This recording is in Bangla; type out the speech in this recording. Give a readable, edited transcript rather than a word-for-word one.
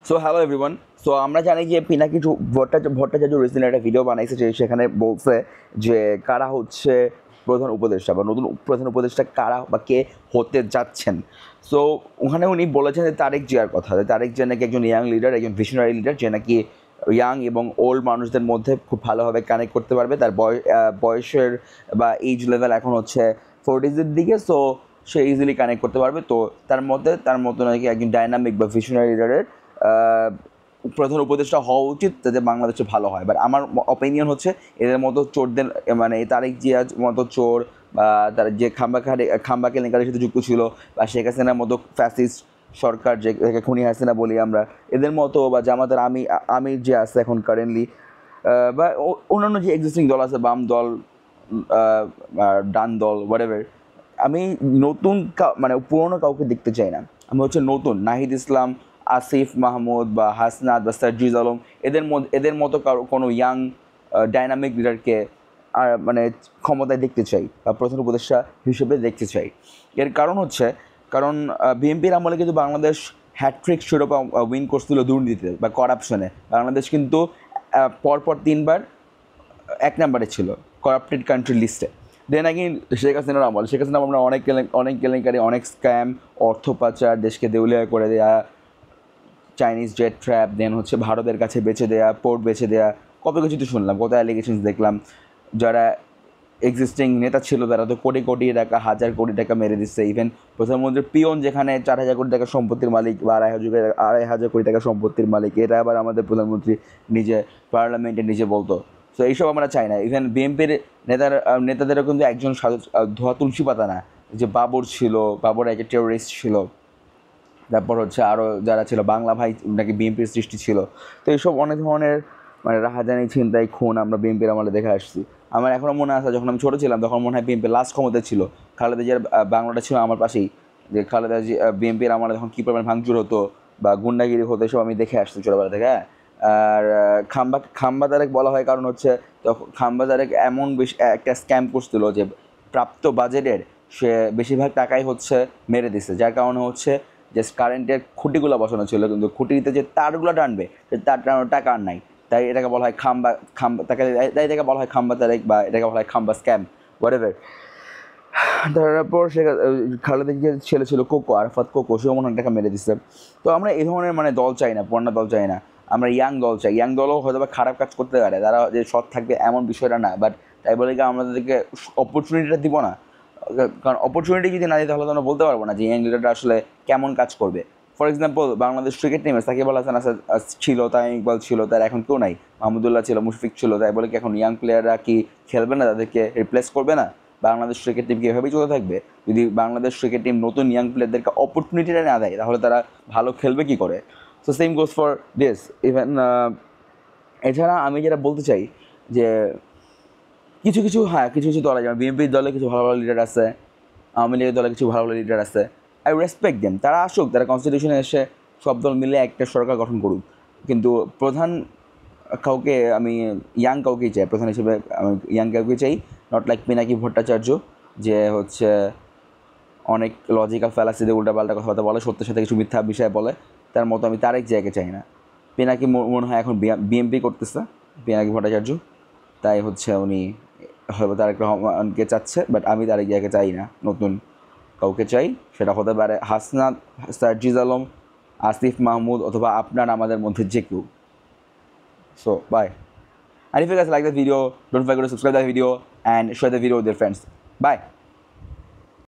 So hello everyone. সো আমরা জানি যে পিনাকি ভট্টাচার্য রিসেন্টলি একটা ভিডিও বানাইছে, যে সেখানে বলছে যে কারা হচ্ছে প্রধান উপদেষ্টা বা নতুন প্রধান উপদেষ্টা কারা বা কে হতে যাচ্ছেন। সো ওখানে উনি বলেছেন যে তারেক জিয়ার কথা, যে তারেক জিয়া নাকি একজন ইয়াং লিডার, একজন ভিশনারি লিডার, যে নাকি ইয়াং এবং ওল্ড মানুষদের মধ্যে খুব ভালোভাবে কানেক্ট করতে পারবে। তার বয়সের বা এইজ লেভেল এখন হচ্ছে 40s দিকে। সো সে ইজিলি কানেক্ট করতে পারবে। তো তার মতো নাকি একজন ডাইনামিক বা ভিশনারি লিডারের প্রধান উপদেষ্টা হওয়া উচিত, যাতে বাংলাদেশে ভালো হয়। বাট আমার অপিনিয়ন হচ্ছে এদের মতো চোরদের, মানে তারেক জিয়ার মতো চোর বা তার যে খাম্বা কেলেঙ্কারির সাথে যুক্ত ছিল, বা শেখ হাসিনার মতো ফ্যাসিস্ট সরকার, যে খুনি হাসিনা বলি আমরা, এদের মতো, বা জামাতের আমির যে আছে এখন কারেন্টলি, বা অন্যান্য যে এক্সিস্টিং দল আছে, বাম দল, ডান দল, হোয়াটএভার, আমি নতুন মানে পুরনো কাউকে দেখতে চাই না। আমি হচ্ছে নতুন নাহিদ ইসলাম, আসিফ মাহমুদ বা হাসনাত বা সার্জিজ আলম, এদের মতো কোনো ইয়াং ডাইনামিক লিডারকে মানে ক্ষমতায় দেখতে চাই বা প্রধান উপদেষ্টা হিসেবে দেখতে চাই। এর কারণ হচ্ছে, বিএনপির আমলে কিন্তু বাংলাদেশ হ্যাট্রিক শিরোপা উইন করছিল দুর্নীতিতে বা করাপশনে। বাংলাদেশ কিন্তু পরপর 3বার 1 নম্বরে ছিল করাপ্টেড কান্ট্রি লিস্টে। দেন আগেন শেখ হাসিনার আমরা অনেক কেলেঙ্কারি, অনেক স্ক্যাম, অর্থ পাচার, দেশকে দেউলিয়া করে দেয়া, চাইনিজ জেট ট্র্যাপ, দেন হচ্ছে ভারতের কাছে বেচে দেয়া, পোর্ট বেচে দেয়া, কত কিছু তো শুনলাম, কত অ্যালিগেশনস দেখলাম। যারা এক্সিস্টিং নেতা ছিল তারা তো কোটি কোটি টাকা, হাজার কোটি টাকা মেরে দিচ্ছে। ইভেন প্রধানমন্ত্রীর পিয়ন যেখানে 4,000 কোটি টাকা সম্পত্তির মালিক বা 2,500 কোটি টাকা সম্পত্তির মালিক, এটা আবার আমাদের প্রধানমন্ত্রী নিজে পার্লামেন্টে নিজে বলতো। সো এইসব আমরা চাই না। ইভেন বিএনপির নেতাদেরও কিন্তু একজন ধোয়া তুলসী পাতা না, যে বাবর একটা টেরোরিস্ট ছিল। তারপর হচ্ছে আরও যারা ছিল, বাংলা ভাই নাকি বিএনপির সৃষ্টি ছিল। তো এইসব অনেক ধরনের মানে রাহাজানি, ছিনতাই, খুন আমরা বিএনপির আমলে দেখে আসছি। আমার এখনও মনে আছে, যখন আমি ছোটো ছিলাম তখন মনে হয় বিএনপি লাস্ট ক্ষমতা ছিল, খালেদা জিয়ার বাংলাটা ছিল আমার পাশেই, যে খালেদা জিয়া বিএনপির আমলে যখন কী পরিমাণ ভাঙচুর হতো বা গুন্ডাগিরি হতো, এসব আমি দেখে আসছি ছোটোবেলা থেকে। হ্যাঁ। আর খাম্বা তারেক বলা হয় কারণ হচ্ছে, তখন খাম্বা তারেক এমন বেশি একটা স্ক্যাম করছিল যে প্রাপ্ত বাজেটের সে বেশিরভাগ টাকাই হচ্ছে মেরে দিছে, যার কারণে হচ্ছে যে কারেন্টের খুঁটিগুলো বসানো ছিল, কিন্তু খুঁটিতে যে তারগুলো টানবে সে তার টানানোর টাকা আর নাই। তাই এটাকে বলা হয় তাই এটাকে বলা হয় খাম্বা তারেক, বা এটাকে বলা হয় খাম্বা স্ক্যাম, হোয়াটএভার। তারপর সে খালেদা জিয়ার ছেলে ছিল আরাফাত কোকো, সেও মনে হয় টাকা মেরে দিচ্ছে। তো আমরা এই ধরনের মানে দল চাই না, পুরানা দল চাই না, আমরা ইয়াং দল চাই। ইয়াং দলও হয়তো বা খারাপ কাজ করতে পারে, তারা যে সৎ থাকবে এমন বিষয়টা না, বাট তাই বলে কি আমরা তাদেরকে অপরচুনিটিটা দিব না? কারণ অপরচুনিটি যদি না দিই, তাহলে তো আমরা বলতে পারবো না যে ইয়াং লিডারটা আসলে কেমন কাজ করবে। ফর এক্সাম্পল, বাংলাদেশ ক্রিকেট টিমে সাকিব আল হাসান ছিল, তামিম ইকবাল ছিল, তার এখন কেউ নাই, মাহমুদুল্লাহ ছিল, মুশফিক ছিল, তাই বলে কি এখন ইয়াং প্লেয়াররা কি খেলবে না, তাদেরকে রিপ্লেস করবে না? বাংলাদেশ ক্রিকেট টিম কি এভাবেই চলতে থাকবে? যদি বাংলাদেশ ক্রিকেট টিম নতুন ইয়াং প্লেয়ারদেরকে অপরচুনিটিটা না দেয়, তাহলে তারা ভালো খেলবে কী করে? So same goes for this. Even এছাড়া আমি যেটা বলতে চাই যে কিছু কিছু দল আছে, যেমন বিএনপির দলে কিছু ভালো ভালো লিডার আছে, আওয়ামী লীগের দলে কিছু ভালো ভালো লিডার আছে। আই রেসপেক্ট দেম, তারা আসুক, তারা কনস্টিটিউশনে এসে সব দল মিলে একটা সরকার গঠন করুক। কিন্তু প্রধান কাউকে আমি ইয়াং কাউকেই চাই প্রধান হিসেবে, আমি ইয়াং কাউকে চাই, নট লাইক পিনাকি ভট্টাচার্য, যে হচ্ছে অনেক লজিক্যাল ফ্যালাসিতে উল্টাপাল্টা কথাবার্তা বলে, সত্যের সাথে কিছু মিথ্যা বিষয় বলে। তার মতো আমি তারেক জিয়াকে চাই না। পিনাকি মনে হয় এখন বিএমপি করতেছে, পিনাকি ভট্টাচার্য, তাই হচ্ছে উনি হয়তো তারেক রহমানকে চাচ্ছে, বাট আমি তারেক জিয়াকে চাই না, নতুন কাউকে চাই। সেটা হতে পারে হাসনাত, সার্জিজ আলম, আসিফ মাহমুদ, অথবা আপনার আমাদের মধ্যে যে কেউ। So bye. And if you guys like the video, don't forget to subscribe the video and share the video with your friends. Bye.